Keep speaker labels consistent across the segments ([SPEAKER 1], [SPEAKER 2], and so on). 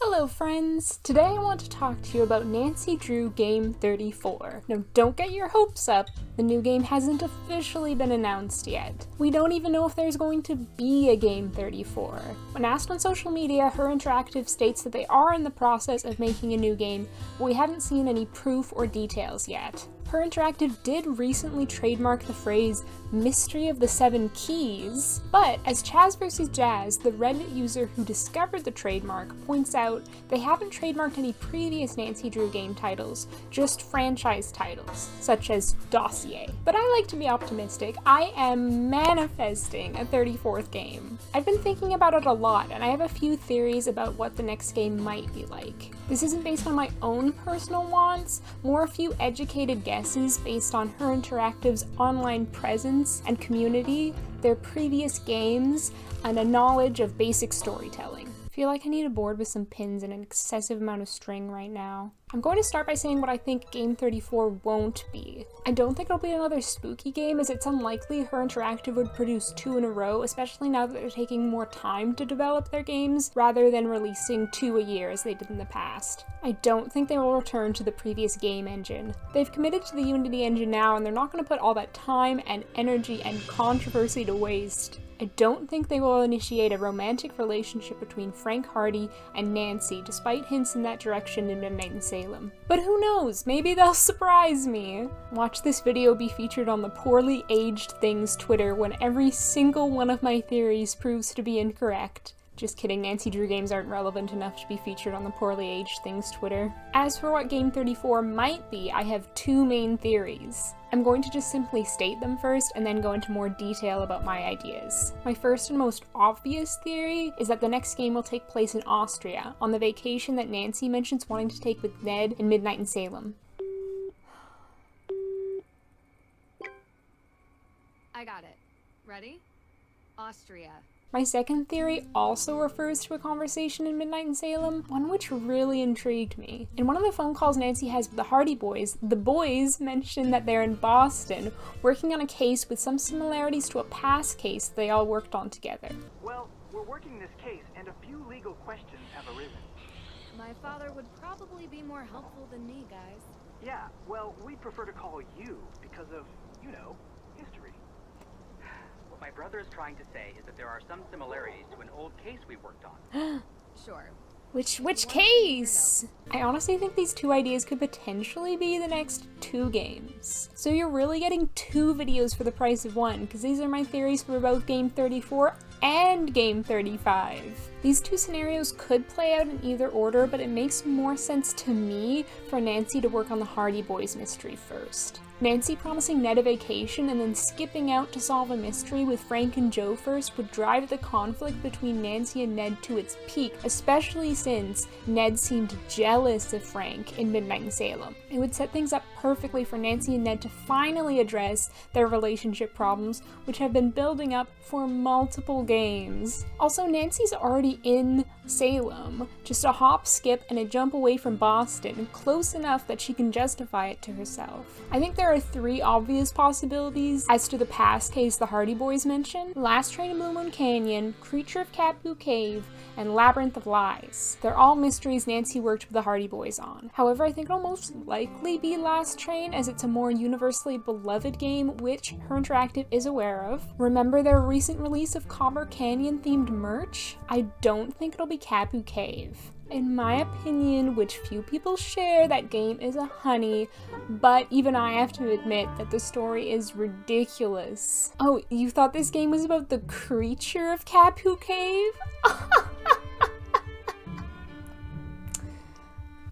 [SPEAKER 1] Hello friends! Today I want to talk to you about Nancy Drew Game 34. Now don't get your hopes up, the new game hasn't officially been announced yet. We don't even know if there's going to be a Game 34. When asked on social media, Her Interactive states that they are in the process of making a new game, but we haven't seen any proof or details yet. Her Interactive did recently trademark the phrase Mystery of the Seven Keys, but as Chaz vs. Jazz, the Reddit user who discovered the trademark, points out, they haven't trademarked any previous Nancy Drew game titles, just franchise titles, such as Dossier. But I like to be optimistic. I am manifesting a 34th game. I've been thinking about it a lot, and I have a few theories about what the next game might be like. This isn't based on my own personal wants, more a few educated guesses based on Her Interactive's online presence and community, their previous games, and a knowledge of basic storytelling. I feel like I need a board with some pins and an excessive amount of string right now. I'm going to start by saying what I think Game 34 won't be. I don't think it'll be another spooky game, as it's unlikely Her Interactive would produce 2 in a row, especially now that they're taking more time to develop their games, rather than releasing 2 a year as they did in the past. I don't think they will return to the previous game engine. They've committed to the Unity engine now, and they're not going to put all that time and energy and controversy to waste. I don't think they will initiate a romantic relationship between Frank Hardy and Nancy, despite hints in that direction in Midnight in Salem. But who knows, maybe they'll surprise me! Watch this video be featured on the Poorly Aged Things Twitter when every single one of my theories proves to be incorrect. Just kidding, Nancy Drew games aren't relevant enough to be featured on the Poorly Aged Things Twitter. As for what Game 34 might be, I have 2 main theories. I'm going to just simply state them first and then go into more detail about my ideas. My first and most obvious theory is that the next game will take place in Austria, on the vacation that Nancy mentions wanting to take with Ned in Midnight in Salem.
[SPEAKER 2] I got it. Ready? Austria.
[SPEAKER 1] My second theory also refers to a conversation in Midnight in Salem, one which really intrigued me. In one of the phone calls Nancy has with the Hardy Boys, the boys mention that they're in Boston, working on a case with some similarities to a past case they all worked on together.
[SPEAKER 3] Well, we're working this case, and a few legal questions have arisen.
[SPEAKER 2] My father would probably be more helpful than me, guys.
[SPEAKER 3] Yeah, well, we prefer to call you because of, you know, history.
[SPEAKER 4] What my brother is trying to say is that there are some similarities to an old case we worked on.
[SPEAKER 2] Sure.
[SPEAKER 1] Which case? I honestly think these 2 ideas could potentially be the next 2 games. So you're really getting 2 videos for the price of 1, because these are my theories for both Game 34 and Game 35. These 2 scenarios could play out in either order, but it makes more sense to me for Nancy to work on the Hardy Boys mystery first. Nancy promising Ned a vacation and then skipping out to solve a mystery with Frank and Joe first would drive the conflict between Nancy and Ned to its peak, especially since Ned seemed jealous of Frank in Midnight in Salem. It would set things up perfectly for Nancy and Ned to finally address their relationship problems, which have been building up for multiple games. Also, Nancy's already in Salem, just a hop, skip, and a jump away from Boston, close enough that she can justify it to herself. I think there are 3 obvious possibilities as to the past case the Hardy Boys mention: Last Train to Blue Moon Canyon, Creature of Capu Cave, and Labyrinth of Lies. They're all mysteries Nancy worked with the Hardy Boys on. However, I think it'll most likely be Last Train, as it's a more universally beloved game, which Her Interactive is aware of. Remember their recent release of Copper Canyon themed merch? I don't think it'll be Capu Cave. In my opinion, which few people share, that game is a honey, but even I have to admit that the story is ridiculous. Oh, you thought this game was about the creature of Capu Cave?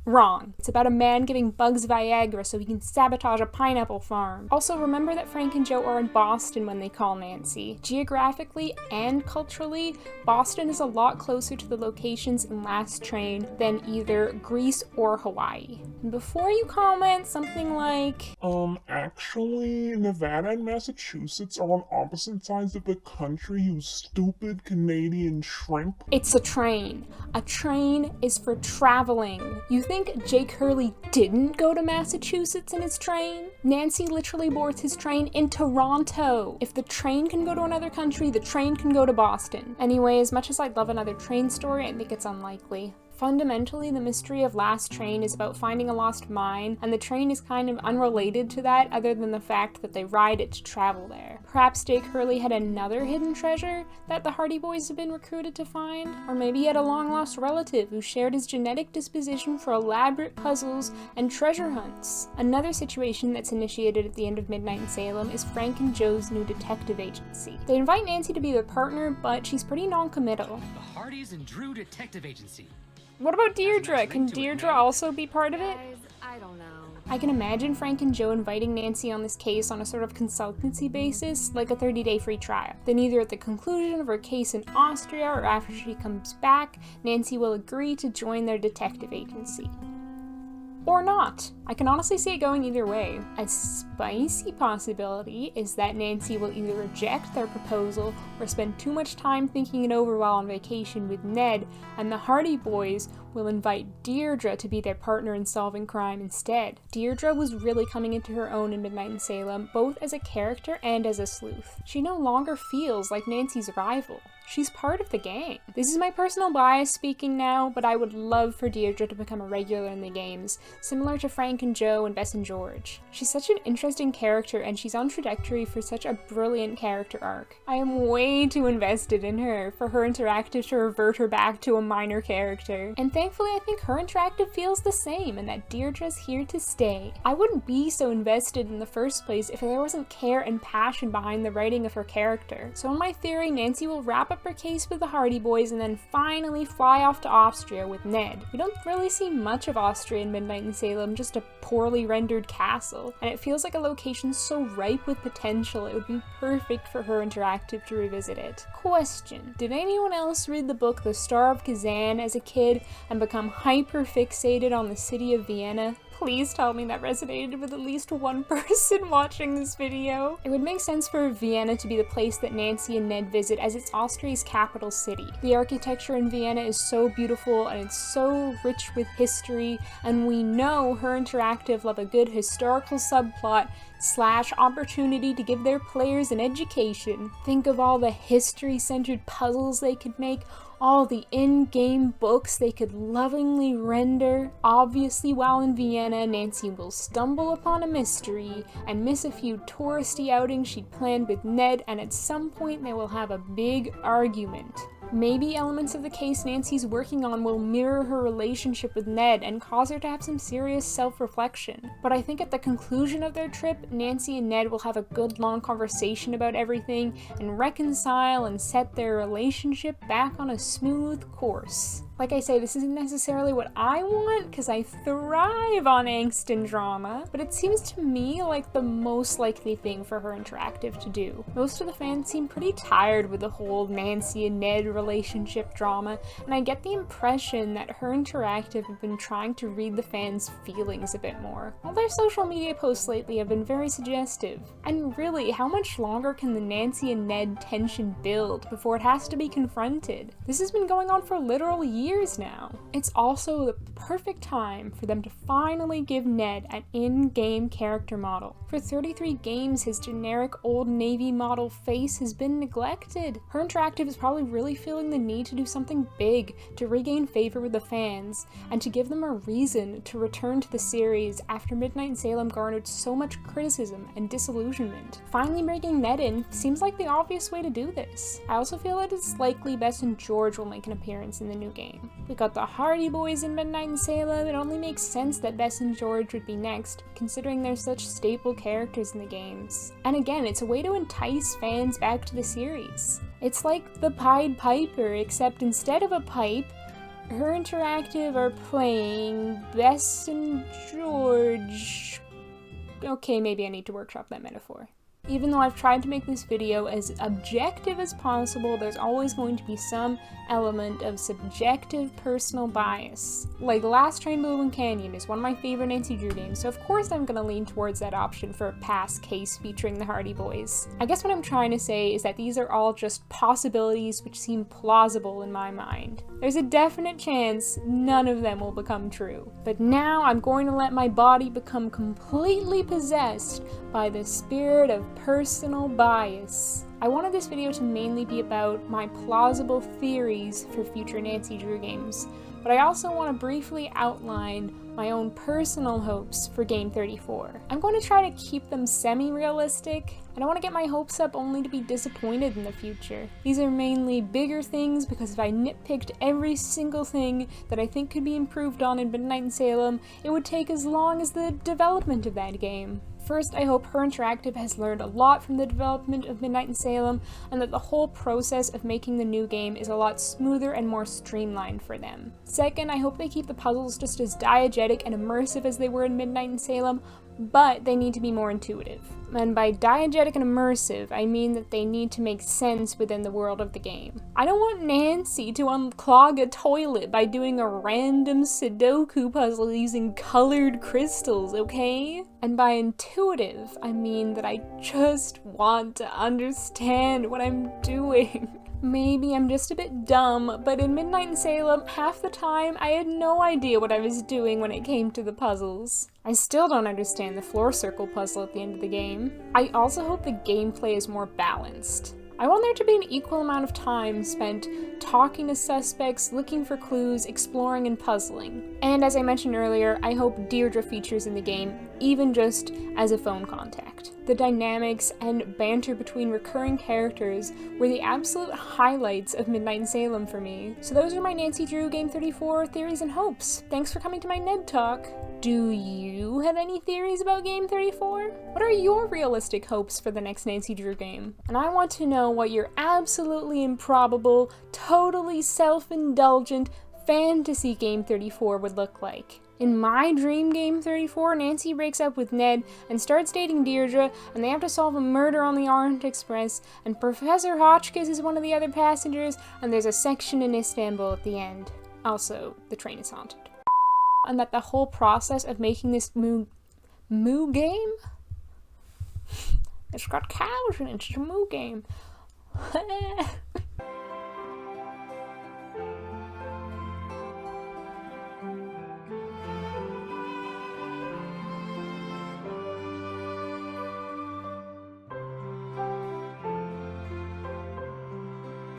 [SPEAKER 1] Wrong. It's about a man giving bugs Viagra so he can sabotage a pineapple farm. Also, remember that Frank and Joe are in Boston when they call Nancy. Geographically and culturally, Boston is a lot closer to the locations in Last Train than either Greece or Hawaii. And before you comment something like,
[SPEAKER 5] Actually, Nevada and Massachusetts are on opposite sides of the country, you stupid Canadian shrimp.
[SPEAKER 1] it's a train. A train is for traveling. You think Jake Hurley didn't go to Massachusetts in his train? Nancy literally boards his train in Toronto. If the train can go to another country, the train can go to Boston. Anyway, as much as I'd love another train story, I think it's unlikely. Fundamentally, the mystery of Last Train is about finding a lost mine, and the train is kind of unrelated to that other than the fact that they ride it to travel there. Perhaps Jake Hurley had another hidden treasure that the Hardy Boys have been recruited to find? Or maybe he had a long-lost relative who shared his genetic disposition for elaborate puzzles and treasure hunts. Another situation that's initiated at the end of Midnight in Salem is Frank and Joe's new detective agency. They invite Nancy to be their partner, but she's pretty non-committal.
[SPEAKER 6] The Hardys and Drew Detective Agency.
[SPEAKER 1] What about Deirdre? Can Deirdre also be part of it?
[SPEAKER 2] Guys, I don't know.
[SPEAKER 1] I can imagine Frank and Joe inviting Nancy on this case on a sort of consultancy basis, like a 30-day free trial. Then either at the conclusion of her case in Austria or after she comes back, Nancy will agree to join their detective agency. Or not. I can honestly see it going either way. A spicy possibility is that Nancy will either reject their proposal or spend too much time thinking it over while on vacation with Ned, and the Hardy Boys will invite Deirdre to be their partner in solving crime instead. Deirdre was really coming into her own in Midnight in Salem, both as a character and as a sleuth. She no longer feels like Nancy's rival. She's part of the gang. This is my personal bias speaking now, but I would love for Deirdre to become a regular in the games, similar to Frank and Joe and Bess and George. She's such an interesting character, and she's on trajectory for such a brilliant character arc. I am way too invested in her for her interactive to revert her back to a minor character. And thankfully, I think her interactive feels the same, and that Deirdre's here to stay. I wouldn't be so invested in the first place if there wasn't care and passion behind the writing of her character. So in my theory, Nancy will wrap up her case with the Hardy Boys and then finally fly off to Austria with Ned. We don't really see much of Austria in Midnight in Salem, just a poorly rendered castle, and it feels like a location so ripe with potential it would be perfect for her interactive to revisit it. Question: did anyone else read the book The Star of Kazan as a kid and become hyper fixated on the city of Vienna? Please tell me that resonated with at least one person watching this video. It would make sense for Vienna to be the place that Nancy and Ned visit, as it's Austria's capital city. The architecture in Vienna is so beautiful and it's so rich with history, and we know her interactive love a good historical subplot / opportunity to give their players an education. Think of all the history-centered puzzles they could make, all the in-game books they could lovingly render. Obviously, while in Vienna, Nancy will stumble upon a mystery and miss a few touristy outings she'd planned with Ned, and at some point they will have a big argument. Maybe elements of the case Nancy's working on will mirror her relationship with Ned and cause her to have some serious self-reflection. But I think at the conclusion of their trip, Nancy and Ned will have a good long conversation about everything and reconcile and set their relationship back on a smooth course. Like I say, this isn't necessarily what I want, because I thrive on angst and drama, but it seems to me like the most likely thing for her interactive to do. Most of the fans seem pretty tired with the whole Nancy and Ned relationship drama, and I get the impression that her interactive have been trying to read the fans' feelings a bit more. All their social media posts lately have been very suggestive. And really, how much longer can the Nancy and Ned tension build before it has to be confronted? This has been going on for literal years now. It's also the perfect time for them to finally give Ned an in-game character model. For 33 games, his generic Old Navy model face has been neglected. Her interactive is probably really feeling the need to do something big to regain favor with the fans, and to give them a reason to return to the series after Midnight in Salem garnered so much criticism and disillusionment. Finally bringing Ned in seems like the obvious way to do this. I also feel that it's likely Bess and George will make an appearance in the new game. We got the Hardy Boys in Midnight in Salem. It only makes sense that Bess and George would be next, considering they're such staple characters in the games. And again, it's a way to entice fans back to the series. It's like the Pied Piper, except instead of a pipe, her interactive are playing Bess and George. Okay, maybe I need to workshop that metaphor. Even though I've tried to make this video as objective as possible, there's always going to be some element of subjective personal bias. Like Last Train Blue Canyon is one of my favorite Nancy Drew games, so of course I'm gonna lean towards that option for a past case featuring the Hardy Boys. I guess what I'm trying to say is that these are all just possibilities which seem plausible in my mind. There's a definite chance none of them will become true. But now I'm going to let my body become completely possessed by the spirit of personal bias. I wanted this video to mainly be about my plausible theories for future Nancy Drew games, but I also want to briefly outline my own personal hopes for Game 34. I'm going to try to keep them semi-realistic, and I want to get my hopes up only to be disappointed in the future. These are mainly bigger things because if I nitpicked every single thing that I think could be improved on in Midnight in Salem, it would take as long as the development of that game. First, I hope Her Interactive has learned a lot from the development of Midnight in Salem, and that the whole process of making the new game is a lot smoother and more streamlined for them. Second, I hope they keep the puzzles just as diegetic and immersive as they were in Midnight in Salem, but they need to be more intuitive. And by diegetic and immersive, I mean that they need to make sense within the world of the game. I don't want Nancy to unclog a toilet by doing a random Sudoku puzzle using colored crystals, okay? And by intuitive, I mean that I just want to understand what I'm doing. Maybe I'm just a bit dumb, but in Midnight in Salem, half the time I had no idea what I was doing when it came to the puzzles. I still don't understand the floor circle puzzle at the end of the game. I also hope the gameplay is more balanced. I want there to be an equal amount of time spent talking to suspects, looking for clues, exploring, and puzzling. And as I mentioned earlier, I hope Deirdre features in the game, even just as a phone contact. The dynamics and banter between recurring characters were the absolute highlights of Midnight in Salem for me. So those are my Nancy Drew Game 34 theories and hopes. Thanks for coming to my Ned Talk. Do you have any theories about Game 34? What are your realistic hopes for the next Nancy Drew game? And I want to know what your absolutely improbable, totally self-indulgent fantasy Game 34 would look like. In my dream Game 34, Nancy breaks up with Ned and starts dating Deirdre, and they have to solve a murder on the Orient Express, and Professor Hotchkiss is one of the other passengers, and there's a section in Istanbul at the end. Also, the train is haunted. And that the whole process of making this moo game? It's got cows in it, it's a moo game.